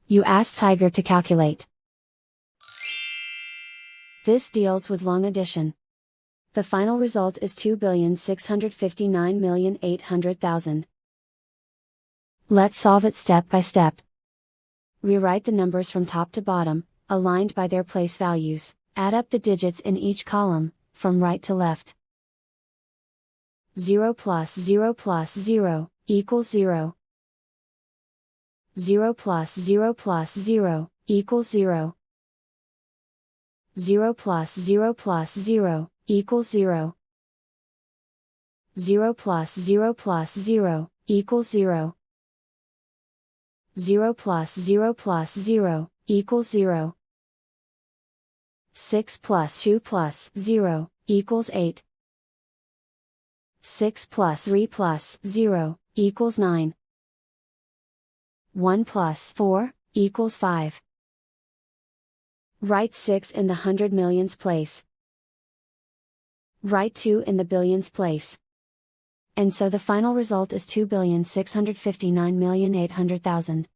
You ask Tiger to calculate. This deals with long addition. The final result is 2,659,800,000. Let's solve it step by step. Rewrite the numbers from top to bottom, aligned by their place values. Add up the digits in each column, from right to left. 0 plus 0 plus 0, equals 0. 0 plus 0 plus 0, equals 0. 0 plus 0 plus 0, equals 0. 0 plus 0 plus 0, equals 0. 0 plus 0 plus 0, equals 0. 6 plus 2 plus 0, equals 8. 6 plus 3 plus 0, equals 9. 1 plus 4, equals 5. Write 6 in the hundred millions place. Write 2 in the billions place. And so the final result is 2,659,800,000.